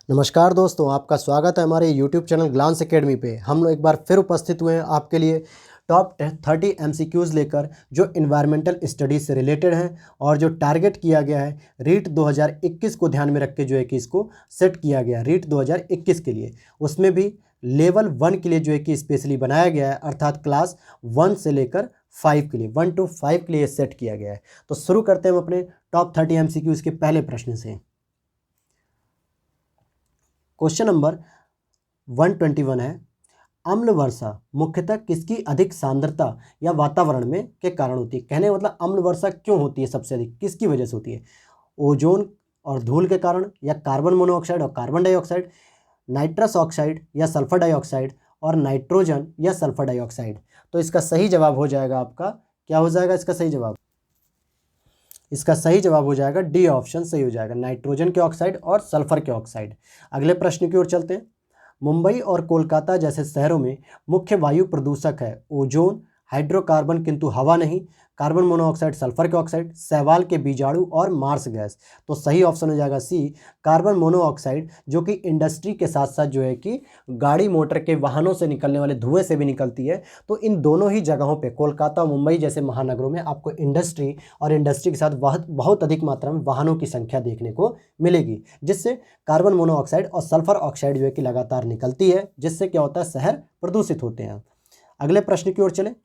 नमस्कार दोस्तों, आपका स्वागत है हमारे YouTube चैनल ग्लांस एकेडमी पे। हम लोग एक बार फिर उपस्थित हुए हैं आपके लिए टॉप 30 MCQs लेकर, जो इन्वायरमेंटल स्टडीज़ से रिलेटेड हैं और जो टारगेट किया गया है रीट 2021 को ध्यान में रख के जो है कि इसको सेट किया गया रीट 2021 के लिए। उसमें भी लेवल 1 के लिए जो है कि स्पेशली बनाया गया है, अर्थात क्लास 1 से लेकर 5 के लिए, 1 to 5 के लिए सेट किया गया है। तो शुरू करते हैं हम अपने टॉप 30 MCQs के पहले प्रश्न से। क्वेश्चन नंबर 121 है, अम्ल वर्षा मुख्यतः किसकी अधिक सांद्रता या वातावरण में के कारण होती है। कहने का मतलब अम्ल वर्षा क्यों होती है, सबसे अधिक किसकी वजह से होती है। ओजोन और धूल के कारण, या कार्बन मोनोऑक्साइड और कार्बन डाइऑक्साइड, नाइट्रस ऑक्साइड या सल्फर डाइऑक्साइड, और नाइट्रोजन या सल्फर डाइऑक्साइड। तो इसका सही जवाब हो जाएगा आपका, क्या हो जाएगा इसका सही जवाब? इसका सही जवाब हो जाएगा डी ऑप्शन सही हो जाएगा, नाइट्रोजन के ऑक्साइड और सल्फर के ऑक्साइड। अगले प्रश्न की ओर चलते हैं। मुंबई और कोलकाता जैसे शहरों में मुख्य वायु प्रदूषक है ओजोन, हाइड्रोकार्बन किंतु हवा नहीं, कार्बन मोनोऑक्साइड, सल्फर के ऑक्साइड, शैवाल के बीजाणु और मार्स गैस। तो सही ऑप्शन हो जाएगा सी, कार्बन मोनोऑक्साइड, जो कि इंडस्ट्री के साथ साथ जो है कि गाड़ी मोटर के वाहनों से निकलने वाले धुएं से भी निकलती है। तो इन दोनों ही जगहों पे, कोलकाता और मुंबई जैसे महानगरों में आपको इंडस्ट्री और इंडस्ट्री के साथ बहुत अधिक मात्रा में वाहनों की संख्या देखने को मिलेगी, जिससे कार्बन मोनोऑक्साइड और सल्फर ऑक्साइड जो है कि लगातार निकलती है, जिससे क्या होता है, शहर प्रदूषित होते हैं। अगले प्रश्न की ओर चले।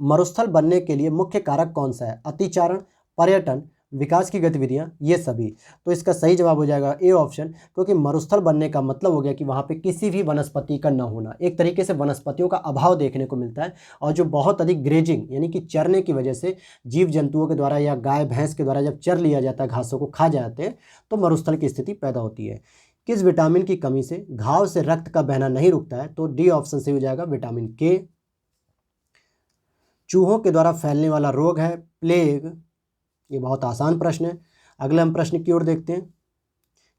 मरुस्थल बनने के लिए मुख्य कारक कौन सा है। अतिचारण, पर्यटन, विकास की गतिविधियां, ये सभी। तो इसका सही जवाब हो जाएगा ए ऑप्शन, क्योंकि मरुस्थल बनने का मतलब हो गया कि वहाँ पे किसी भी वनस्पति का न होना, एक तरीके से वनस्पतियों का अभाव देखने को मिलता है। और जो बहुत अधिक ग्रेजिंग यानी कि चरने की वजह से जीव जंतुओं के द्वारा या गाय भैंस के द्वारा जब चर लिया जाता है, घासों को खा जाते हैं, तो मरुस्थल की स्थिति पैदा होती है। किस विटामिन की कमी से घाव से रक्त का बहना नहीं रुकता है। तो डी ऑप्शन सही हो जाएगा, विटामिन के। चूहों के द्वारा फैलने वाला रोग है प्लेग। ये बहुत आसान प्रश्न है। अगले हम प्रश्न की ओर देखते हैं।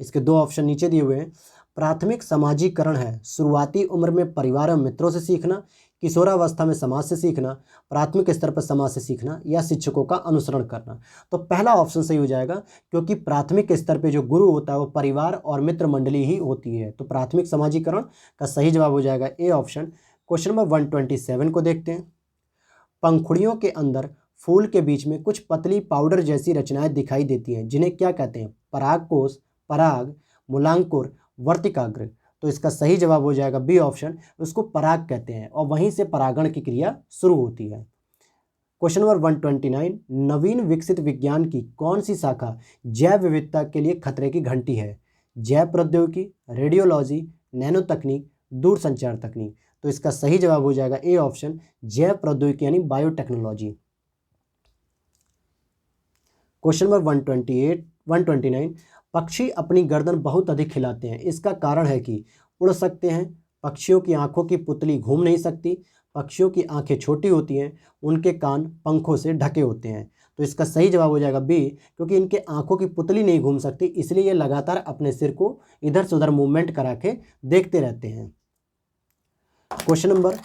इसके दो ऑप्शन नीचे दिए हुए हैं। प्राथमिक समाजीकरण है शुरुआती उम्र में परिवार और मित्रों से सीखना, किशोरावस्था में समाज से सीखना, प्राथमिक स्तर पर समाज से सीखना, या शिक्षकों का अनुसरण करना। तो पहला ऑप्शन सही हो जाएगा, क्योंकि प्राथमिक स्तर पे जो गुरु होता है वो परिवार और मित्र मंडली ही होती है। तो प्राथमिक समाजीकरण का सही जवाब हो जाएगा ए ऑप्शन। क्वेश्चन नंबर 127 को देखते हैं। पंखुड़ियों के अंदर फूल के बीच में कुछ पतली पाउडर जैसी रचनाएं दिखाई देती हैं, जिन्हें क्या कहते हैं। परागकोश, पराग, मूलांकुर, वर्तिकाग्र। तो इसका सही जवाब हो जाएगा बी ऑप्शन, उसको पराग कहते हैं और वहीं से परागण की क्रिया शुरू होती है। क्वेश्चन नंबर 129, नवीन विकसित विज्ञान की कौन सी शाखा जैव विविधता के लिए खतरे की घंटी है। जैव प्रौद्योगिकी, रेडियोलॉजी, नैनो तकनीक, दूरसंचार तकनीक। तो इसका सही जवाब हो जाएगा ए ऑप्शन, जैव प्रौद्योगिकी यानी बायोटेक्नोलॉजी। क्वेश्चन नंबर 129, पक्षी अपनी गर्दन बहुत अधिक हिलाते हैं, इसका कारण है कि उड़ सकते हैं, पक्षियों की आंखों की पुतली घूम नहीं सकती, पक्षियों की आंखें छोटी होती हैं, उनके कान पंखों से ढके होते हैं। तो इसका सही जवाब हो जाएगा बी, क्योंकि इनके आंखों की पुतली नहीं घूम सकती, इसलिए ये लगातार अपने सिर को इधर से उधर मूवमेंट करा के देखते रहते हैं। क्वेश्चन नंबर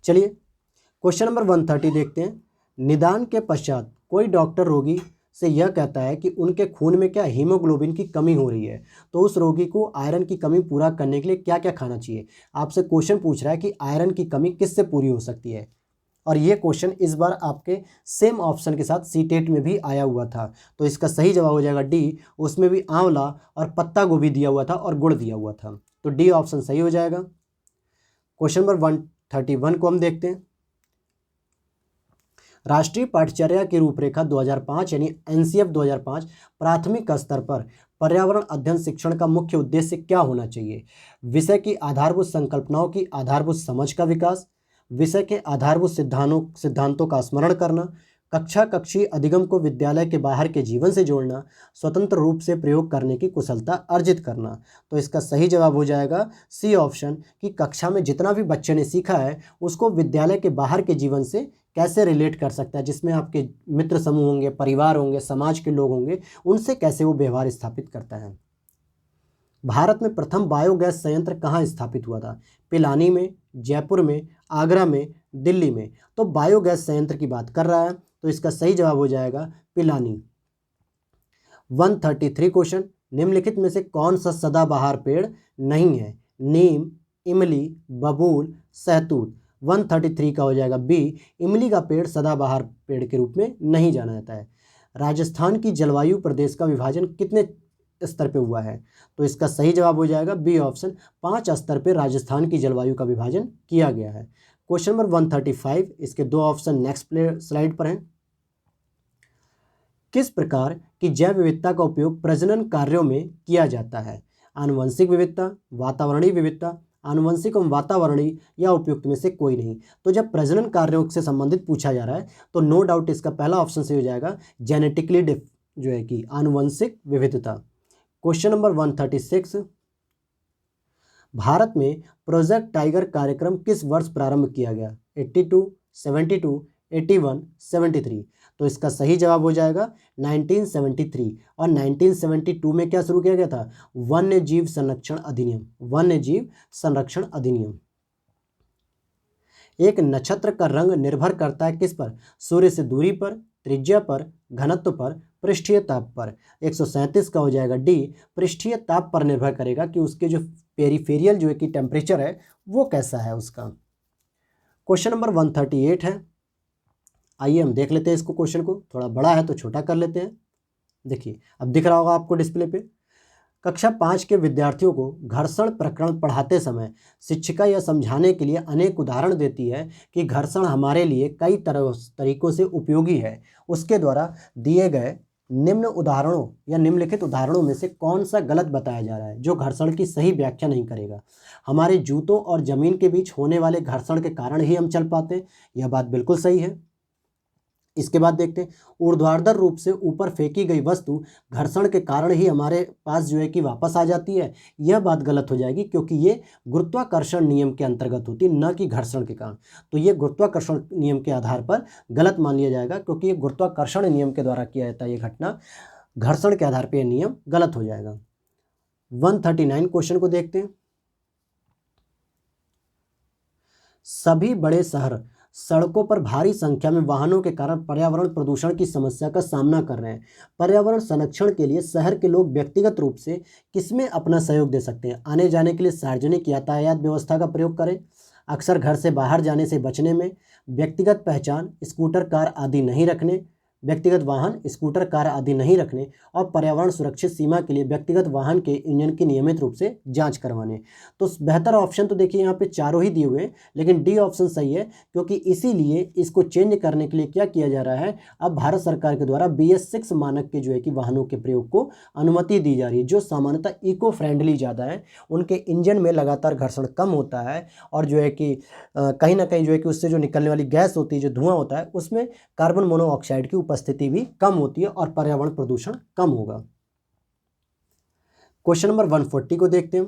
चलिए क्वेश्चन नंबर 130 देखते हैं। निदान के पश्चात कोई डॉक्टर रोगी से यह कहता है कि उनके खून में क्या हीमोग्लोबिन की कमी हो रही है, तो उस रोगी को आयरन की कमी पूरा करने के लिए क्या क्या खाना चाहिए। आपसे क्वेश्चन पूछ रहा है कि आयरन की कमी किससे पूरी हो सकती है, और ये क्वेश्चन इस बार आपके सेम ऑप्शन के साथ सीटेट में भी आया हुआ था। तो इसका सही जवाब हो जाएगा डी, उसमें भी आंवला और पत्ता गोभी दिया हुआ था और गुड़ दिया हुआ था। तो डी ऑप्शन सही हो जाएगा। क्वेश्चन नंबर 131 को हम देखते हैं। राष्ट्रीय पाठचर्या की रूपरेखा 2005 यानी एनसीएफ 2005 प्राथमिक स्तर पर पर्यावरण अध्ययन शिक्षण का मुख्य उद्देश्य क्या होना चाहिए। विषय की आधारभूत संकल्पनाओं की आधारभूत समझ का विकास, विषय के आधारभूत सिद्धांतों का स्मरण करना, कक्षा कक्षीय अधिगम को विद्यालय के बाहर के जीवन से जोड़ना, स्वतंत्र रूप से प्रयोग करने की कुशलता अर्जित करना। तो इसका सही जवाब हो जाएगा सी ऑप्शन, कि कक्षा में जितना भी बच्चे ने सीखा है उसको विद्यालय के बाहर के जीवन से कैसे रिलेट कर सकता है, जिसमें आपके मित्र समूह होंगे, परिवार होंगे, समाज के लोग होंगे, उनसे कैसे वो व्यवहार स्थापित करता है। भारत में प्रथम बायोगैस संयंत्र कहाँ स्थापित हुआ था। पिलानी में, जयपुर में, आगरा में, दिल्ली में। तो बायोगैस संयंत्र की बात कर रहा है, तो इसका सही जवाब हो जाएगा पिलानी। 133 क्वेश्चन, निम्नलिखित में से कौन सा सदाबहार पेड़ नहीं है? नीम, इमली, बबूल, सहतूत। 133 का हो जाएगा बी, इमली का पेड़ सदाबहार पेड़ के रूप में नहीं जाना जाता है। राजस्थान की जलवायु प्रदेश का विभाजन कितने स्तर पे हुआ है? तो इसका सही जवाब हो जाएगा बी ऑप्शन, 5 स्तर पे राजस्थान की जलवायु का विभाजन किया गया है। क्वेश्चन नंबर 135, इसके 2 ऑप्शन नेक्स्ट स्लाइड पर हैं। किस प्रकार की जैव विविधता का उपयोग प्रजनन कार्यों में किया जाता है? आनुवंशिक विविधता, वातावरणीय विविधता, आनुवंशिक एवं वातावरणीय या उपयुक्त में से कोई नहीं। तो जब प्रजनन कार्यों से संबंधित पूछा जा रहा है तो नो डाउट इसका पहला ऑप्शन सही हो जाएगा, जेनेटिकली जो है कि आनुवंशिक विविधता। क्वेश्चन नंबर 136, भारत में प्रोजेक्ट टाइगर कार्यक्रम किस वर्ष प्रारंभ किया गया? 82, 72, 81, 73। तो इसका सही जवाब हो जाएगा 1973। और 1972 में क्या शुरू किया गया था? वन्य जीव संरक्षण अधिनियम, वन्य जीव संरक्षण अधिनियम। एक नक्षत्र का रंग निर्भर करता है किस पर? सूर्य से दूरी पर, त्रिज्या पर, घनत्व पर, पृष्ठीय ताप पर। 137 का हो जाएगा डी, पृष्ठीय ताप पर निर्भर करेगा कि उसके जो पेरिफेरियल जो है कि टेम्परेचर है वो कैसा है उसका। क्वेश्चन नंबर 138 है, आइए हम देख लेते हैं इसको। क्वेश्चन को थोड़ा बड़ा है तो छोटा कर लेते हैं। देखिए अब दिख रहा होगा आपको डिस्प्ले पे। कक्षा 5 के विद्यार्थियों को घर्षण प्रकरण पढ़ाते समय शिक्षिका यह समझाने के लिए अनेक उदाहरण देती है कि घर्षण हमारे लिए कई तरीकों से उपयोगी है। उसके द्वारा दिए गए निम्न उदाहरणों या निम्नलिखित उदाहरणों में से कौन सा गलत बताया जा रहा है, जो घर्षण की सही व्याख्या नहीं करेगा? हमारे जूतों और जमीन के बीच होने वाले घर्षण के कारण ही हम चल पाते हैं, यह बात बिल्कुल सही है। इसके बाद देखते हैं, ऊर्ध्वाधर रूप से ऊपर फेंकी गई वस्तु घर्षण के कारण ही हमारे पास जो है कि वापस आ जाती है, यह बात गलत हो जाएगी क्योंकि ये गुरुत्वाकर्षण नियम के अंतर्गत होती है, न कि घर्षण के कारण। तो ये गुरुत्वाकर्षण नियम के आधार पर गलत मान लिया जाएगा क्योंकि ये गुरुत्वाकर्षण नियम के द्वारा किया जाता है, ये घटना घर्षण के आधार पर यह नियम गलत हो जाएगा। 139 क्वेश्चन को देखते हैं। सभी बड़े शहर सड़कों पर भारी संख्या में वाहनों के कारण पर्यावरण प्रदूषण की समस्या का सामना कर रहे हैं। पर्यावरण संरक्षण के लिए शहर के लोग व्यक्तिगत रूप से किसमें अपना सहयोग दे सकते हैं? आने जाने के लिए सार्वजनिक यातायात व्यवस्था का प्रयोग करें, अक्सर घर से बाहर जाने से बचने में, व्यक्तिगत पहचान स्कूटर कार आदि नहीं रखने, व्यक्तिगत वाहन स्कूटर कार आदि नहीं रखने, और पर्यावरण सुरक्षित सीमा के लिए व्यक्तिगत वाहन के इंजन की नियमित रूप से जांच करवाने। तो बेहतर ऑप्शन तो देखिए यहाँ पे चारों ही दिए हुए हैं, लेकिन डी ऑप्शन सही है क्योंकि इसीलिए इसको चेंज करने के लिए क्या किया जा रहा है, अब भारत सरकार के द्वारा BS6 मानक के जो है कि वाहनों के प्रयोग को अनुमति दी जा रही है, जो सामान्यतः इको फ्रेंडली ज़्यादा है, उनके इंजन में लगातार घर्षण कम होता है और जो है कि कहीं ना कहीं जो है कि उससे जो निकलने वाली गैस होती है, जो धुआं होता है, उसमें कार्बन मोनोऑक्साइड की उपस्थिति भी कम होती है और पर्यावरण प्रदूषण कम होगा। क्वेश्चन नंबर 140 को देखते हैं।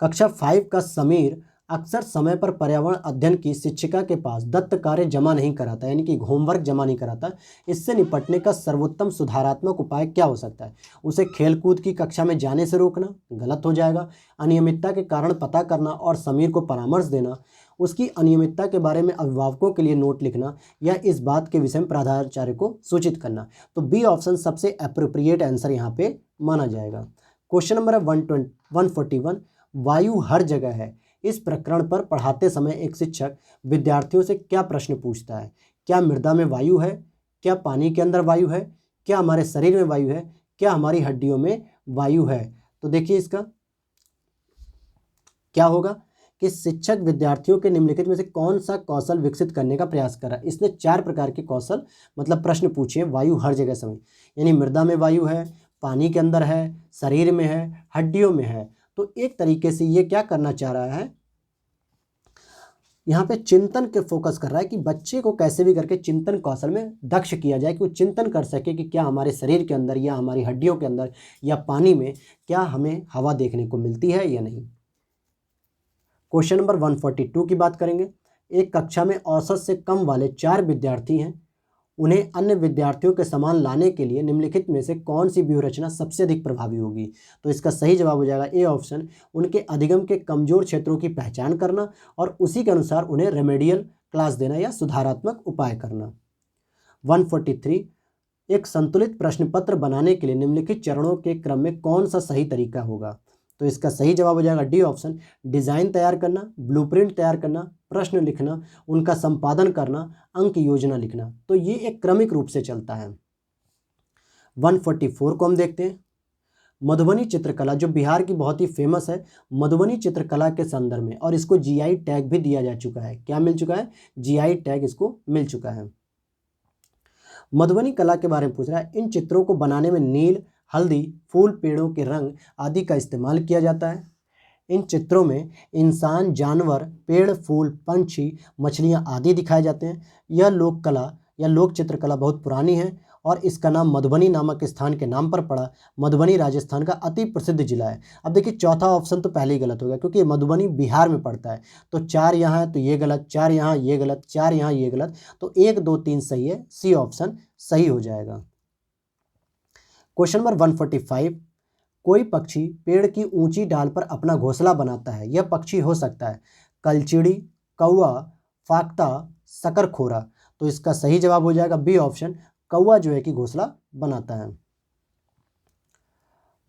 कक्षा 5 का समीर अक्सर समय पर पर्यावरण अध्ययन की शिक्षिका के पास दत्त कार्य जमा नहीं कराता, यानी कि होमवर्क जमा नहीं कराता। इससे निपटने का सर्वोत्तम सुधारात्मक उपाय क्या हो सकता है? उसे खेलकूद की कक्षा में जाने से रोकना, गलत हो जाएगा। अनियमितता के कारण पता करना और समीर को परामर्श देना, उसकी अनियमितता के बारे में अभिभावकों के लिए नोट लिखना, या इस बात के विषय में प्रधानाचार्य को सूचित करना। तो बी ऑप्शन सबसे अप्रोप्रिएट आंसर यहाँ पे माना जाएगा। क्वेश्चन नंबर है 141, वायु हर जगह है। इस प्रकरण पर पढ़ाते समय एक शिक्षक विद्यार्थियों से क्या प्रश्न पूछता है? क्या मृदा में वायु है? क्या पानी के अंदर वायु है? क्या हमारे शरीर में वायु है? क्या हमारी हड्डियों में वायु है? तो देखिए इसका क्या होगा कि शिक्षक विद्यार्थियों के निम्नलिखित में से कौन सा कौशल विकसित करने का प्रयास कर रहा है। इसने 4 प्रकार के कौशल मतलब प्रश्न पूछे, वायु हर जगह समय, यानी मृदा में वायु है, पानी के अंदर है, शरीर में है, हड्डियों में है। तो एक तरीके से ये क्या करना चाह रहा है, यहाँ पे चिंतन के फोकस कर रहा है कि बच्चे को कैसे भी करके चिंतन कौशल में दक्ष किया जाए कि वो चिंतन कर सके कि क्या हमारे शरीर के अंदर या हमारी हड्डियों के अंदर या पानी में क्या हमें हवा देखने को मिलती है या नहीं। क्वेश्चन नंबर 142 की बात करेंगे। एक कक्षा में औसत से कम वाले 4 विद्यार्थी हैं, उन्हें अन्य विद्यार्थियों के समान लाने के लिए निम्नलिखित में से कौन सी व्यूहरचना सबसे अधिक प्रभावी होगी? तो इसका सही जवाब हो जाएगा ए ऑप्शन, उनके अधिगम के कमजोर क्षेत्रों की पहचान करना और उसी के अनुसार उन्हें रेमेडियल क्लास देना या सुधारात्मक उपाय करना। 143, एक संतुलित प्रश्न पत्र बनाने के लिए निम्नलिखित चरणों के क्रम में कौन सा सही तरीका होगा? तो इसका सही जवाब हो जाएगा डी ऑप्शन, डिज़ाइन तैयार करना, ब्लूप्रिंट तैयार करना, प्रश्न लिखना, उनका संपादन करना, अंक योजना लिखना। तो ये एक क्रमिक रूप से चलता है। 144 को हम देखते हैं। मधुबनी चित्रकला जो बिहार की बहुत ही फेमस है, मधुबनी चित्रकला के संदर्भ में, और इसको जीआई टैग भी दिया जा चुका है। क्या मिल चुका है? जीआई टैग इसको मिल चुका है। मधुबनी कला के बारे में पूछ रहा है, इन चित्रों को बनाने में नील, हल्दी, फूल, पेड़ों के रंग आदि का इस्तेमाल किया जाता है। इन चित्रों में इंसान, जानवर, पेड़, फूल, पंछी, मछलियाँ आदि दिखाए जाते हैं। यह लोक कला या लोक चित्रकला बहुत पुरानी है और इसका नाम मधुबनी नामक स्थान के नाम पर पड़ा। मधुबनी राजस्थान का अति प्रसिद्ध जिला है। अब देखिए चौथा ऑप्शन तो पहले ही गलत हो गया, क्योंकि मधुबनी बिहार में पड़ता है। तो 4 यहाँ है तो ये गलत, 4 यहाँ ये गलत, 4 यहाँ ये गलत, तो 1 2 3 सही है, सी ऑप्शन सही हो जाएगा। क्वेश्चन नंबर 145, कोई पक्षी पेड़ की ऊंची डाल पर अपना घोंसला बनाता है। यह पक्षी हो सकता है कलचिड़ी, कौआ, फाख्ता, शकरखोरा। तो इसका सही जवाब हो जाएगा बी ऑप्शन, कौआ जो है कि घोंसला बनाता है।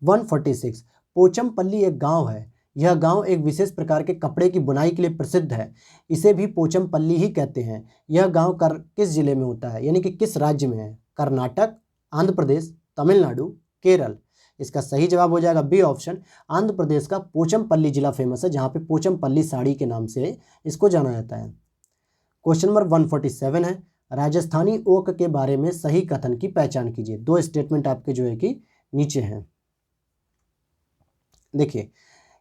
146, पोचमपल्ली एक गांव है। यह गांव एक विशेष प्रकार के कपड़े की बुनाई के लिए प्रसिद्ध है। इसे भी पोचमपल्ली ही कहते हैं। यह गांव किस जिले में होता है, यानी कि किस राज्य में है? कर्नाटक, आंध्र प्रदेश, तमिलनाडु, केरल। इसका सही जवाब हो जाएगा बी ऑप्शन, आंध्र प्रदेश का पोचमपल्ली जिला फेमस है, जहाँ पे पोचमपल्ली साड़ी के नाम से इसको जाना जाता है। क्वेश्चन नंबर 147 है, राजस्थानी ओक के बारे में सही कथन की पहचान कीजिए। 2 स्टेटमेंट आपके जो है कि नीचे हैं। देखिए,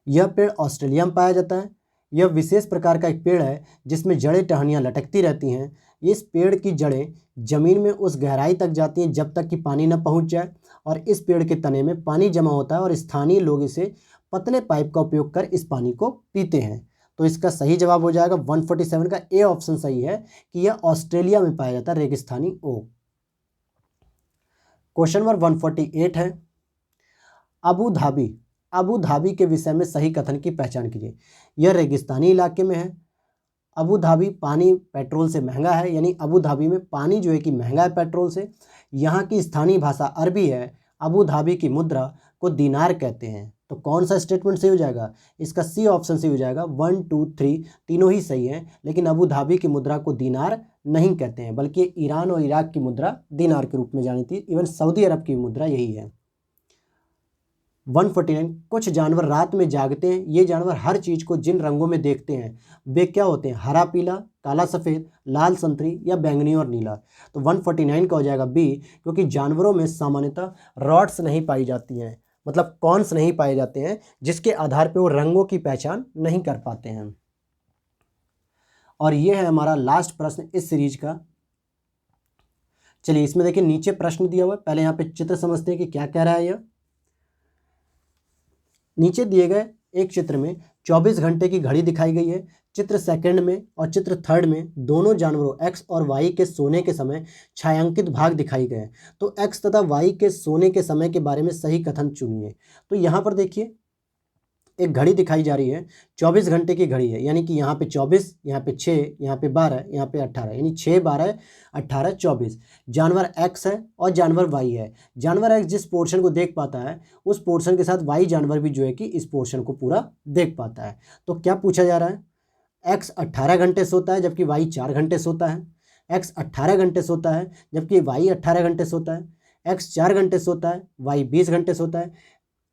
यह पेड़ ऑस्ट्रेलिया में पाया जाता है। यह विशेष प्रकार का एक पेड़ है जिसमें जड़ें टहनियाँ लटकती रहती हैं। इस पेड़ की जड़ें जमीन में उस गहराई तक जाती हैं जब तक कि पानी न पहुंच जाए, और इस पेड़ के तने में पानी जमा होता है और स्थानीय लोग इसे पतले पाइप का उपयोग कर इस पानी को पीते हैं। तो इसका सही जवाब हो जाएगा 147 का ए ऑप्शन सही है कि यह ऑस्ट्रेलिया में पाया जाता है रेगिस्तानी ओक। क्वेश्चन नंबर 148 है, अबू धाबी, अबू धाबी के विषय में सही कथन की पहचान कीजिए। यह रेगिस्तानी इलाके में है। अबू धाबी पानी पेट्रोल से महंगा है, यानी अबू धाबी में पानी जो है कि महंगा है पेट्रोल से। यहाँ की स्थानीय भाषा अरबी है। अबू धाबी की मुद्रा को दीनार कहते हैं। तो कौन सा स्टेटमेंट सही हो जाएगा? इसका सी ऑप्शन सही हो जाएगा। 1 2 3 तीनों ही सही हैं, लेकिन अबू धाबी की मुद्रा को दीनार नहीं कहते हैं, बल्कि ईरान और इराक की मुद्रा दीनार के रूप में जानी थी। इवन सऊदी अरब की मुद्रा यही है। 149, कुछ जानवर रात में जागते हैं। ये जानवर हर चीज़ को जिन रंगों में देखते हैं वे क्या होते हैं? हरा पीला, काला सफ़ेद, लाल संतरी या बैंगनी और नीला। तो 149 का हो जाएगा बी, क्योंकि जानवरों में सामान्यतः रॉड्स नहीं पाई जाती हैं, मतलब कॉर्न्स नहीं पाए जाते हैं, जिसके आधार पर वो रंगों की पहचान नहीं कर पाते हैं। और ये है हमारा लास्ट प्रश्न इस सीरीज का। चलिए इसमें देखिए नीचे प्रश्न दिया हुआ है, पहले यहाँ पे चित्र समझते हैं कि क्या कह रहा है। यह नीचे दिए गए एक चित्र में 24 घंटे की घड़ी दिखाई गई है। चित्र सेकंड में और चित्र थर्ड में दोनों जानवरों एक्स और वाई के सोने के समय छायांकित भाग दिखाई गए। तो एक्स तथा वाई के सोने के समय के बारे में सही कथन चुनिए। तो यहाँ पर देखिए एक घड़ी दिखाई जा रही है, 24 घंटे की घड़ी है, यानी कि यहाँ पे 24, यहाँ पे 6, यहाँ पे 12, यहाँ पे 18, यानी 6 12 18 24। जानवर एक्स है और जानवर वाई है। जानवर एक्स जिस पोर्शन को देख पाता है उस पोर्शन के साथ वाई जानवर भी जो है कि इस पोर्शन को पूरा देख पाता है। तो क्या पूछा जा रहा है? एक्स 18 घंटे सोता है जबकि वाई 4 घंटे सोता है। एक्स 18 घंटे सोता है जबकि वाई 18 घंटे सोता है। एक्स 4 घंटे सोता है, वाई 20 घंटे सोता है,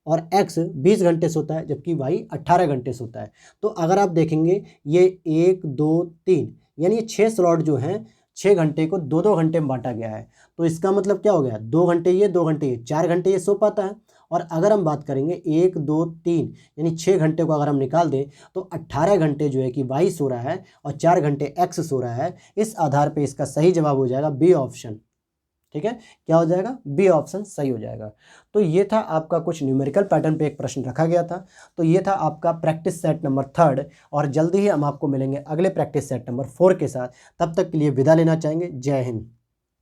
और x 20 घंटे सोता है जबकि y 18 घंटे सोता है। तो अगर आप देखेंगे ये 1 2 3 यानी ये 6 स्लॉट जो हैं 6 घंटे को 2-2 घंटे में बांटा गया है। तो इसका मतलब क्या हो गया? 2 घंटे ये, 2 घंटे ये, 4 घंटे ये सो पाता है। और अगर हम बात करेंगे 1 2 3 यानी 6 घंटे को अगर हम निकाल दें तो 18 घंटे जो है कि y सो रहा है और 4 घंटे x सो रहा है। इस आधार पर इसका सही जवाब हो जाएगा बी ऑप्शन। ठीक है, क्या हो जाएगा? बी ऑप्शन सही हो जाएगा। तो ये था आपका कुछ न्यूमेरिकल पैटर्न पे एक प्रश्न रखा गया था। तो ये था आपका प्रैक्टिस सेट नंबर 3, और जल्दी ही हम आपको मिलेंगे अगले प्रैक्टिस सेट नंबर 4 के साथ। तब तक के लिए विदा लेना चाहेंगे। जय हिंद।